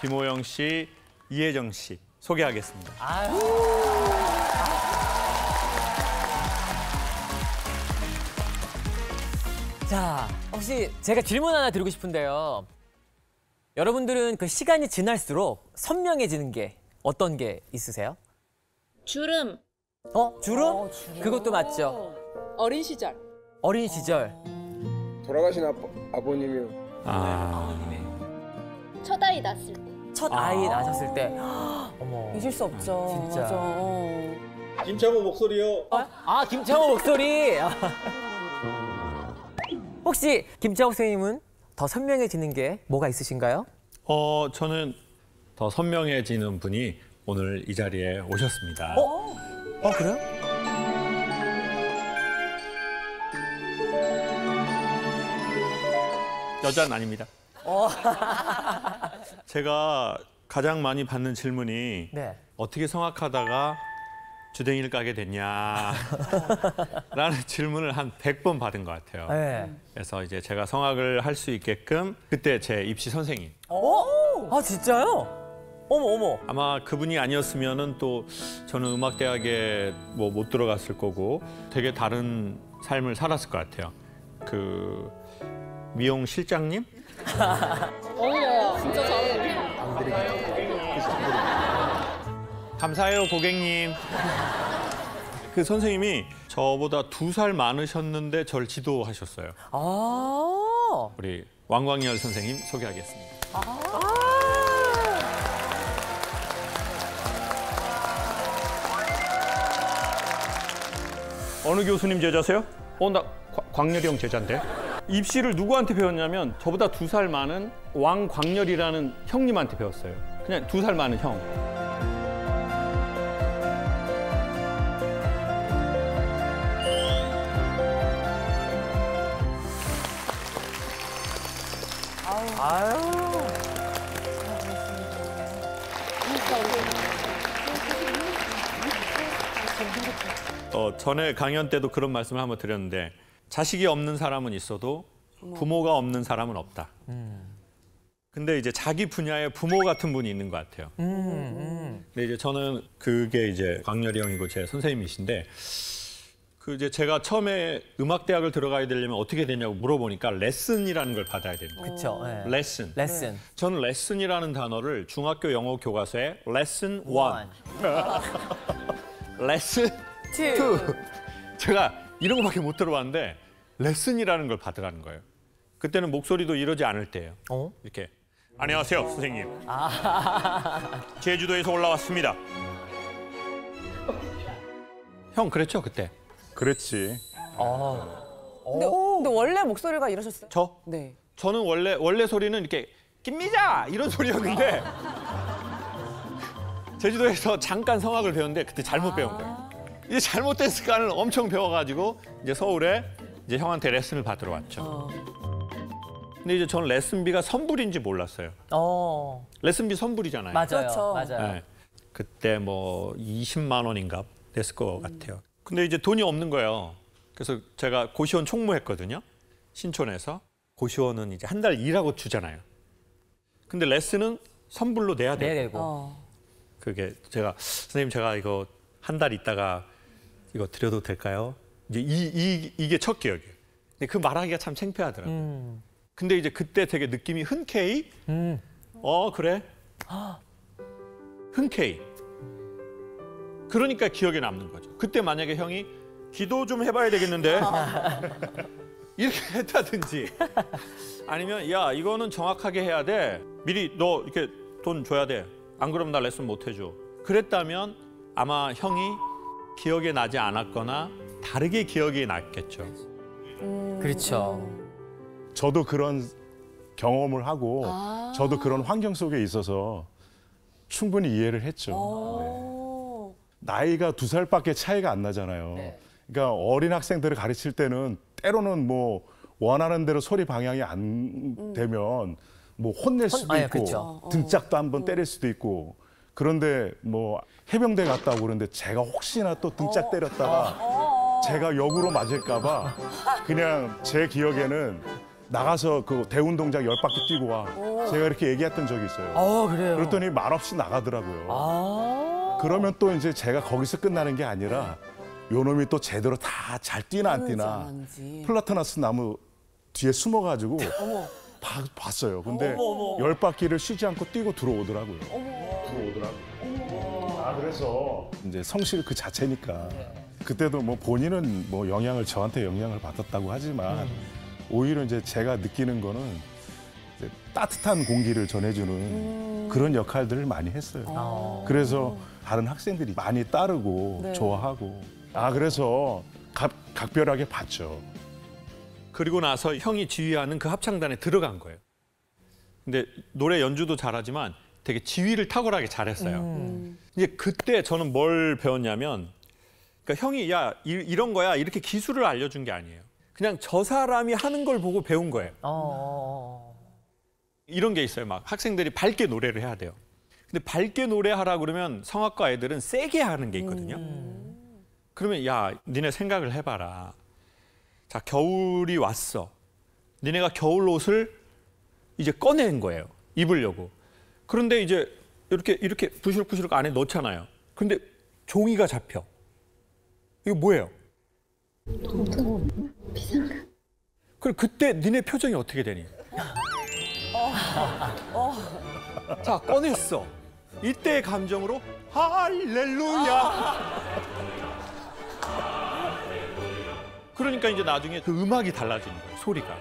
김호영 씨, 이혜정 씨 소개하겠습니다. 자, 혹시 제가 질문 하나 드리고 싶은데요. 여러분들은 그 시간이 지날수록 선명해지는 게 어떤 게 있으세요? 주름. 주름? 그것도 맞죠. 어린 시절. 어린 시절. 돌아가신 아버님이 첫 아이 낳았을 때. 첫 아이 낳으셨을 때. 어머. 잊을 수 없죠. 진짜. 맞아. 김창호 목소리요. 김창호 목소리. 혹시 김창호 선생님은 더 선명해지는 게 뭐가 있으신가요? 저는 더 선명해지는 분이 오늘 이 자리에 오셨습니다. 그래요? 여자는 아닙니다. 제가 가장 많이 받는 질문이 네. 어떻게 성악하다가 주댕이를 까게 됐냐 라는 질문을 한 100번 받은 것 같아요. 네. 그래서 이제 제가 성악을 할 수 있게끔 그때 제 입시 선생님 진짜요? 어머. 아마 그분이 아니었으면은 또 저는 음악대학에 뭐 못 들어갔을 거고 되게 다른 삶을 살았을 것 같아요. 그 미용 실장님? 진짜 잘해. 감사해요, 고객님. 그 선생님이 저보다 2살 많으셨는데 저를 지도하셨어요. 우리 왕광열 선생님 소개하겠습니다. 어느 교수님 제자세요? 나 광열이 형 제자인데. 입시를 누구한테 배웠냐면 저보다 2살 많은 왕광열이라는 형님한테 배웠어요. 그냥 2살 많은 형. 전에 강연 때도 그런 말씀을 한번 드렸는데 자식이 없는 사람은 있어도 부모가 없는 사람은 없다. 근데 이제 자기 분야에 부모 같은 분이 있는 것 같아요. 근데 이제 저는 그게 이제 광열이 형이고 제 선생님이신데 그 이제 제가 처음에 음악대학을 들어가야 되려면 어떻게 되냐고 물어보니까 레슨이라는 걸 받아야 되는 거예요. 그렇죠. 네. 레슨. 저는 레슨이라는 단어를 중학교 영어 교과서에 레슨 1, 레슨 2. 제가 이런 거밖에 못 들어봤는데 레슨이라는 걸 받으라는 거예요. 그때는 목소리도 이러지 않을 때예요. 이렇게. 안녕하세요, 선생님. 제주도에서 올라왔습니다. 형, 그랬죠, 그때? 그랬지. 근데 원래 목소리가 이러셨어요? 저? 네. 저는 원래 소리는 이렇게 김미자 이런 소리였는데 제주도에서 잠깐 성악을 배웠는데 그때 잘못 배운 거예요. 이제 잘못된 습관을 엄청 배워가지고 이제 서울에 이제 형한테 레슨을 받으러 왔죠. 근데 이제 저는 레슨비가 선불인지 몰랐어요. 레슨비 선불이잖아요. 맞아요. 그렇죠. 맞아요. 네. 그때 뭐 20만 원인가 됐을 것 같아요. 근데 이제 돈이 없는 거예요. 그래서 제가 고시원 총무했거든요. 신촌에서. 고시원은 이제 한 달 일하고 주잖아요. 근데 레슨은 선불로 내야 돼요. 내고. 그게 제가 선생님 제가 이거 한 달 있다가 이거 드려도 될까요? 이제 이게 첫 기억이에요. 근데 그 말하기가 참 창피하더라고요. 근데 이제 그때 되게 느낌이 흔쾌히 그래? 흔쾌히. 그러니까 기억에 남는 거죠. 그때 만약에 형이 기도 좀 해봐야 되겠는데 이렇게 했다든지 아니면 야 이거는 정확하게 해야 돼. 미리 너 이렇게 돈 줘야 돼. 안 그러면 나 레슨 못 해줘. 그랬다면 아마 형이 기억에 나지 않았거나 다르게 기억이 났겠죠. 그렇죠. 저도 그런 경험을 하고 저도 그런 환경 속에 있어서 충분히 이해를 했죠. 나이가 2살밖에 차이가 안 나잖아요. 그러니까 어린 학생들을 가르칠 때는 때로는 뭐 원하는 대로 소리 방향이 안 되면 뭐 혼낼 수도 있고 그렇죠. 등짝도 한번 때릴 수도 있고 그런데 뭐 해병대 갔다 오고 그러는데 제가 혹시나 또 등짝 때렸다가 제가 역으로 맞을까 봐 그냥 제 기억에는 나가서 그 대운 동작 10바퀴 뛰고 와. 제가 이렇게 얘기했던 적이 있어요. 그래요. 그랬더니 말없이 나가더라고요. 그러면 또 이제 제가 거기서 끝나는 게 아니라 요놈이 또 제대로 다 잘 뛰나 안 뛰나 하는지. 플라타나스 나무 뒤에 숨어가지고 봤어요. 근데 10바퀴를 쉬지 않고 뛰고 들어오더라고요. 그래서 이제 성실 그 자체니까 그때도 뭐 본인은 뭐 저한테 영향을 받았다고 하지만 오히려 이제 제가 느끼는 거는 이제 따뜻한 공기를 전해주는 그런 역할들을 많이 했어요. 그래서 다른 학생들이 많이 따르고 네. 좋아하고 그래서 각별하게 봤죠. 그리고 나서 형이 지휘하는 그 합창단에 들어간 거예요. 근데 노래 연주도 잘하지만 되게 지휘를 탁월하게 잘했어요. 이제 그때 저는 뭘 배웠냐면, 그러니까 형이 야 이런 거야 이렇게 기술을 알려준 게 아니에요. 그냥 저 사람이 하는 걸 보고 배운 거예요. 이런 게 있어요. 막 학생들이 밝게 노래를 해야 돼요. 근데 밝게 노래하라 그러면 성악과 애들은 세게 하는 게 있거든요. 그러면 야 니네 생각을 해봐라. 자 겨울이 왔어. 니네가 겨울 옷을 이제 꺼낸 거예요. 입으려고. 그런데 이제 이렇게 부시럭부시럭 안에 넣잖아요. 그런데 종이가 잡혀. 이거 뭐예요? 그럼 그때 니네 표정이 어떻게 되니? 자 꺼냈어. 이때의 감정으로 할렐루야. 그러니까 이제 나중에 그 음악이 달라지는 거예요. 소리가.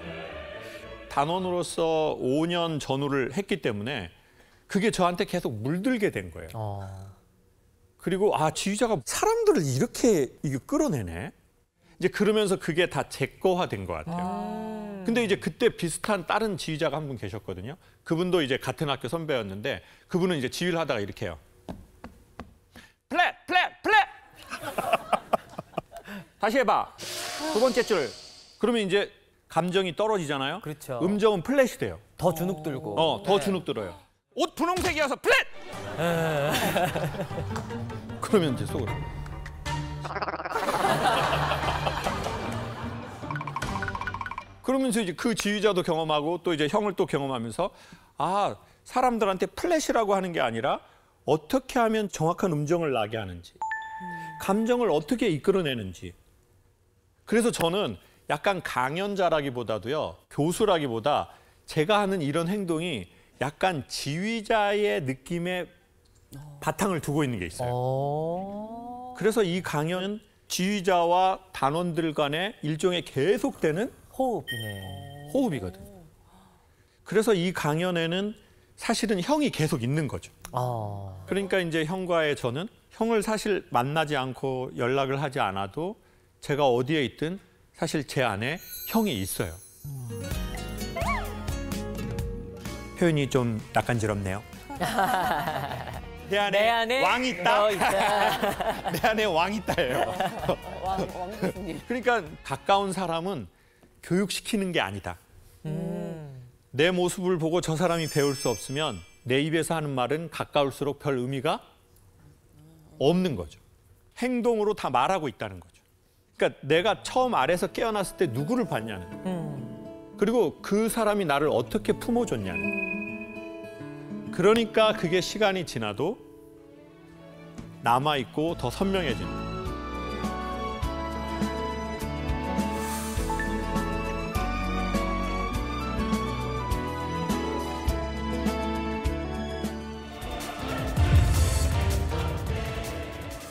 단원으로서 5년 전후를 했기 때문에 그게 저한테 계속 물들게 된 거예요. 그리고 지휘자가 사람들을 이렇게 끌어내네. 이제 그러면서 그게 다 제 거화된 것 같아요. 근데 이제 그때 비슷한 다른 지휘자가 한 분 계셨거든요. 그분도 이제 같은 학교 선배였는데 그분은 이제 지휘를 하다가 이렇게 해요. 플랫! 다시 해봐. 두 번째 줄. 그러면 이제 감정이 떨어지잖아요. 그렇죠. 음정은 플랫이 돼요. 더 주눅 들고. 더 주눅 들어요. 옷 분홍색이어서 플랫! 그러면 이제 속으로. 그러면서 이제 그 지휘자도 경험하고 또 이제 형을 또 경험하면서 사람들한테 플랫이라고 하는 게 아니라 어떻게 하면 정확한 음정을 나게 하는지, 감정을 어떻게 이끌어내는지. 그래서 저는 약간 강연자라기보다도요, 교수라기보다 제가 하는 이런 행동이 약간 지휘자의 느낌의 바탕을 두고 있는 게 있어요. 그래서 이 강연은 지휘자와 단원들 간의 일종의 계속되는 호흡이거든요. 그래서 이 강연에는 사실은 형이 계속 있는 거죠. 그러니까 이제 형과의 저는 형을 사실 만나지 않고 연락을 하지 않아도 제가 어디에 있든 사실 제 안에 형이 있어요. 표현이 좀 낯간지럽네요. 내 안에 왕이 있다. 내 안에 왕이 있다예요. 왕 교수님. 그러니까 가까운 사람은 교육시키는 게 아니다. 내 모습을 보고 저 사람이 배울 수 없으면 내 입에서 하는 말은 가까울수록 별 의미가 없는 거죠. 행동으로 다 말하고 있다는 거죠. 그러니까 내가 처음 알에서 깨어났을 때 누구를 봤냐는, 그리고 그 사람이 나를 어떻게 품어줬냐는. 그러니까 그게 시간이 지나도 남아있고 더 선명해지는 거예요.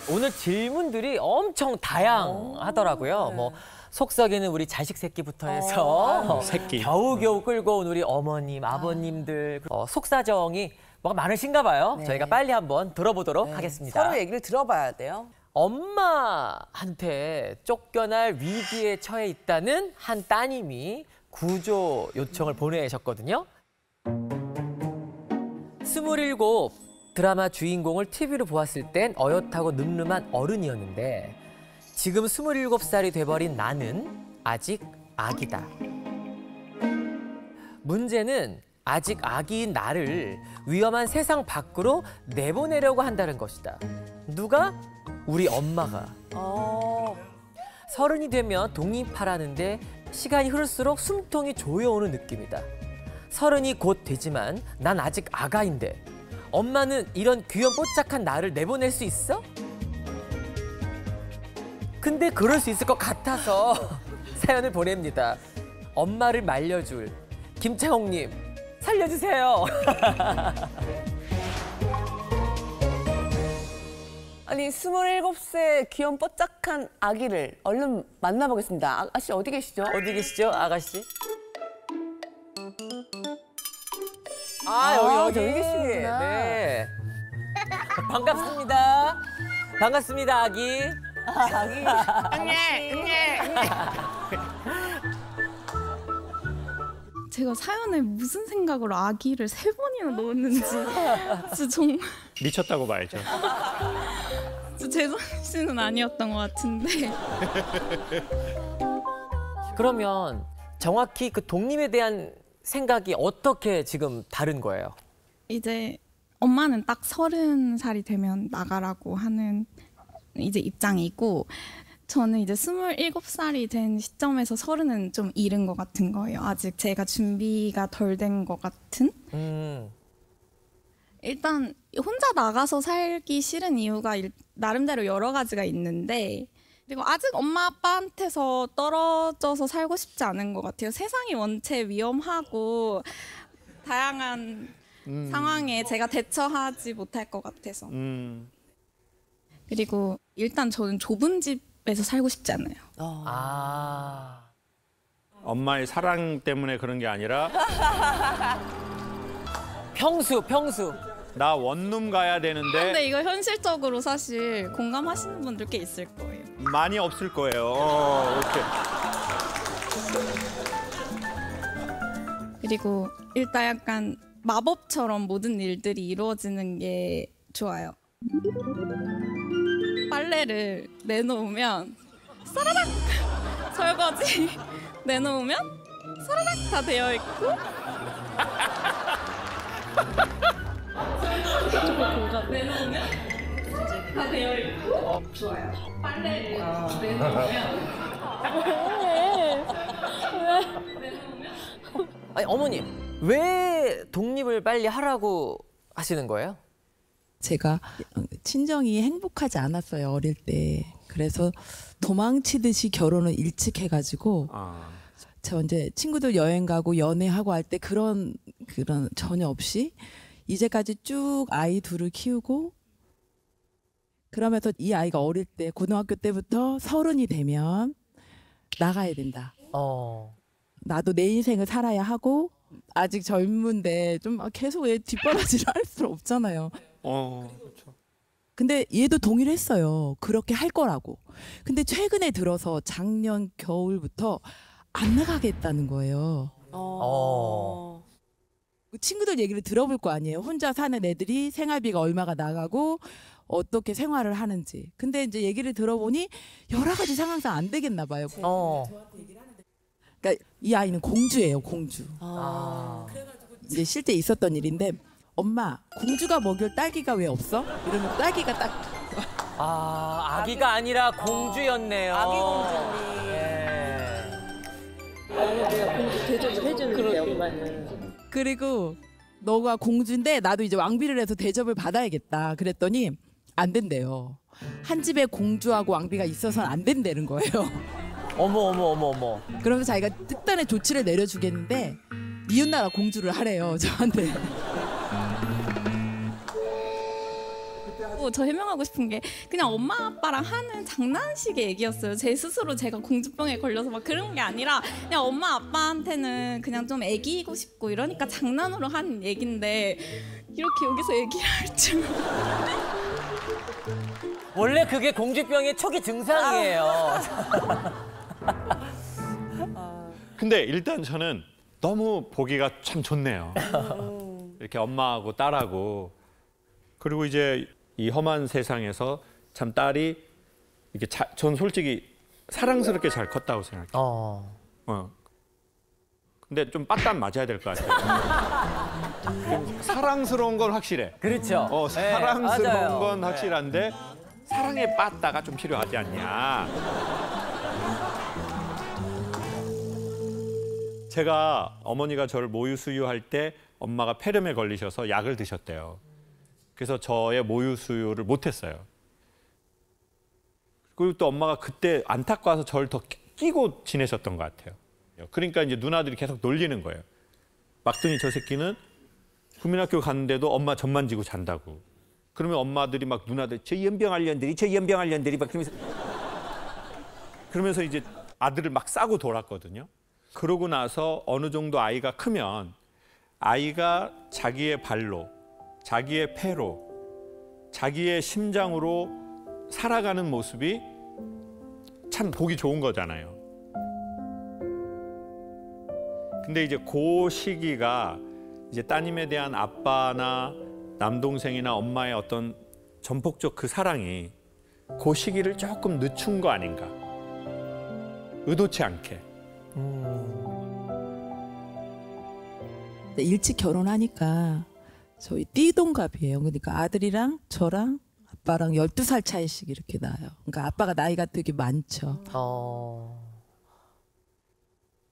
오늘 질문들이 엄청 다양하더라고요. 뭐 속썩이는 우리 자식 새끼부터 해서 새끼. 겨우겨우 끌고 온 우리 어머님, 아버님들, 속사정이 뭐가 많으신가 봐요. 네. 저희가 빨리 한번 들어보도록 하겠습니다. 서로 얘기를 들어봐야 돼요. 엄마한테 쫓겨날 위기에 처해 있다는 한 따님이 구조 요청을 보내셨거든요. 27 드라마 주인공을 TV로 보았을 땐 어엿하고 늠름한 어른이었는데 지금 27살이 돼버린 나는 아직 아기다. 문제는 아직 아기인 나를 위험한 세상 밖으로 내보내려고 한다는 것이다. 누가? 우리 엄마가. 30이 되면 독립하라는데 시간이 흐를수록 숨통이 조여오는 느낌이다. 30이 곧 되지만 난 아직 아가인데 엄마는 이런 귀염뽀짝한 나를 내보낼 수 있어? 근데 그럴 수 있을 것 같아서 사연을 보냅니다. 엄마를 말려줄 김창옥님 살려주세요. 아니 27세 귀염뽀짝한 아기를 얼른 만나보겠습니다. 아가씨 어디 계시죠? 어디 계시죠, 아가씨? 여기 저기 계시구나. 네. 반갑습니다. 반갑습니다, 아기. 아기. 제가 사연에 무슨 생각으로 아기를 3번이나 넣었는지 진짜 정말 미쳤다고 봐야죠. 제 정신은 아니었던 것 같은데 그러면 정확히 그 독립에 대한 생각이 어떻게 지금 다른 거예요? 이제 엄마는 딱 30살이 되면 나가라고 하는 이제 입장이고 저는 이제 27살이 된 시점에서 30은 좀 이른 것 같은 거예요. 아직 제가 준비가 덜 된 것 같은? 일단 혼자 나가서 살기 싫은 이유가 나름대로 여러 가지가 있는데 그리고 아직 엄마 아빠한테서 떨어져서 살고 싶지 않은 것 같아요. 세상이 원체 위험하고 다양한 상황에 제가 대처하지 못할 것 같아서. 그리고 일단 저는 좁은 집에서 살고 싶지 않아요. 엄마의 사랑 때문에 그런 게 아니라 평수. 나 원룸 가야 되는데 근데 이거 현실적으로 사실 공감하시는 분들 꽤 있을 거예요. 많이 없을 거예요. 이렇게. 그리고 일단 약간 마법처럼 모든 일들이 이루어지는 게 좋아요. 빨래를 내놓으면 사라락 설거지 내놓으면 사라락 다 되어 있고 내놓으면 다 되어 있고 좋아요. 빨래를 내놓으면 아니, 어머님, 왜 독립을 빨리 하라고 하시는 거예요? 제가 친정이 행복하지 않았어요, 어릴 때. 그래서 도망치듯이 결혼을 일찍 해가지고 저 이제 친구들 여행 가고 연애하고 할 때 그런 전혀 없이 이제까지 쭉 아이 둘을 키우고 그러면서 이 아이가 어릴 때 고등학교 때부터 30이 되면 나가야 된다. 나도 내 인생을 살아야 하고 아직 젊은데 좀 계속 왜 뒷바라지를 할 수는 없잖아요. 그렇죠. 근데 얘도 동의를 했어요. 그렇게 할 거라고. 근데 최근에 들어서 작년 겨울부터 안 나가겠다는 거예요. 친구들 얘기를 들어볼 거 아니에요. 혼자 사는 애들이 생활비가 얼마가 나가고 어떻게 생활을 하는지. 근데 이제 얘기를 들어보니 여러 가지 상황상 안 되겠나 봐요. 그러니까 이 아이는 공주예요, 공주. 이제 실제 있었던 일인데 엄마, 공주가 먹일 딸기가 왜 없어? 이러면 딸기가 딱. 아기가 아니라 공주였네요. 아기 공주님. 내가 공주 대접을 해주는데 엄마는. 그리고 너가 공주인데 나도 이제 왕비를 해서 대접을 받아야겠다. 그랬더니 안 된대요. 한 집에 공주하고 왕비가 있어서는 안 된다는 거예요. 어머. 그러면서 자기가 특단의 조치를 내려주겠는데 이웃나라 공주를 하래요, 저한테. 저 해명하고 싶은 게 그냥 엄마 아빠랑 하는 장난식의 얘기였어요. 제 스스로 제가 공주병에 걸려서 막 그런 게 아니라 그냥 엄마 아빠한테는 그냥 좀 애기이고 싶고 이러니까 장난으로 한 얘긴데 이렇게 여기서 얘기할 줄. 원래 그게 공주병의 초기 증상이에요. 근데 일단 저는 너무 보기가 참 좋네요. 이렇게 엄마하고 딸하고 그리고 이제 이 험한 세상에서 참 딸이 이렇게 전 솔직히 사랑스럽게 잘 컸다고 생각해요. 근데 좀 빠따 맞아야 될 것 같아요. 사랑스러운 건 확실해. 그렇죠. 사랑스러운 네, 맞아요. 건 확실한데 사랑의 빠따가 좀 필요하지 않냐. 제가 어머니가 저를 모유 수유할 때 엄마가 폐렴에 걸리셔서 약을 드셨대요. 그래서 저의 모유 수유를 못했어요. 그리고 또 엄마가 그때 안타까워서 저를 더 끼고 지내셨던 것 같아요. 그러니까 이제 누나들이 계속 놀리는 거예요. 막둥이 저 새끼는 국민학교 갔는데도 엄마 젖만 지고 잔다고. 그러면 엄마들이 막 누나들 저 연병할년들이 막 그러면서 이제 아들을 막 싸고 돌았거든요. 그러고 나서 어느 정도 아이가 크면 아이가 자기의 발로, 자기의 폐로, 자기의 심장으로 살아가는 모습이 참 보기 좋은 거잖아요. 근데 이제 그 시기가 이제 따님에 대한 아빠나 남동생이나 엄마의 어떤 전폭적 그 사랑이 그 시기를 조금 늦춘 거 아닌가. 의도치 않게. 일찍 결혼하니까 저희 띠동갑이에요. 그러니까 아들이랑 저랑 아빠랑 12살 차이씩 이렇게 나요. 그러니까 아빠가 나이가 되게 많죠.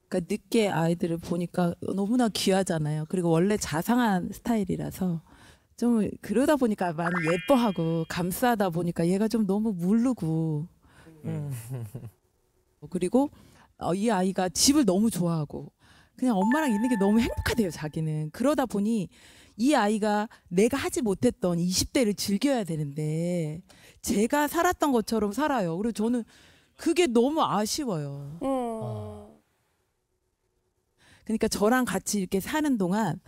그러니까 늦게 아이들을 보니까 너무나 귀하잖아요. 그리고 원래 자상한 스타일이라서 좀 그러다 보니까 많이 예뻐하고 감싸다 보니까 얘가 좀 너무 무르고 그리고 이 아이가 집을 너무 좋아하고 그냥 엄마랑 있는 게 너무 행복하대요, 자기는. 그러다 보니 이 아이가 내가 하지 못했던 20대를 즐겨야 되는데 제가 살았던 것처럼 살아요. 그리고 저는 그게 너무 아쉬워요. 그러니까 저랑 같이 이렇게 사는 동안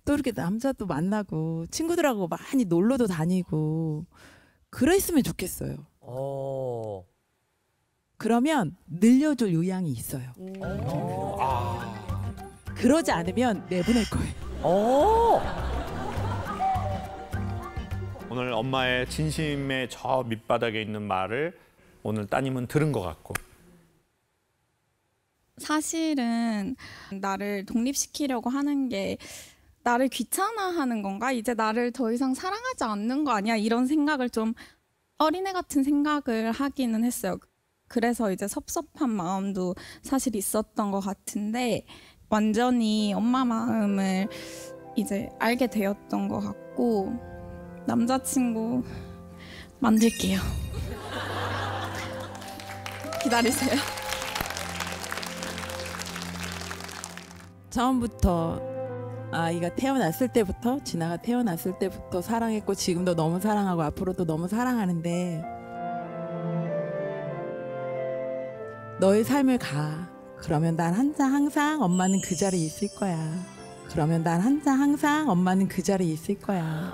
또 이렇게 남자도 만나고 친구들하고 많이 놀러도 다니고 그랬으면 좋겠어요. 그러면 늘려줄 의향이 있어요. 그러지 않으면 내보낼 거예요. 오늘 엄마의 진심의 저 밑바닥에 있는 말을 오늘 따님은 들은 것 같고. 사실은 나를 독립시키려고 하는 게 나를 귀찮아하는 건가? 이제 나를 더 이상 사랑하지 않는 거 아니야? 이런 생각을 좀 어린애 같은 생각을 하기는 했어요. 그래서 이제 섭섭한 마음도 사실 있었던 것 같은데 완전히 엄마 마음을 이제 알게 되었던 것 같고 남자친구 만들게요. 기다리세요. 처음부터 아이가 태어났을 때부터 진아가 태어났을 때부터 사랑했고 지금도 너무 사랑하고 앞으로도 너무 사랑하는데 너의 삶을 가. 그러면 난 항상 엄마는 그 자리에 있을 거야. 그러면 난 항상 엄마는 그 자리에 있을 거야.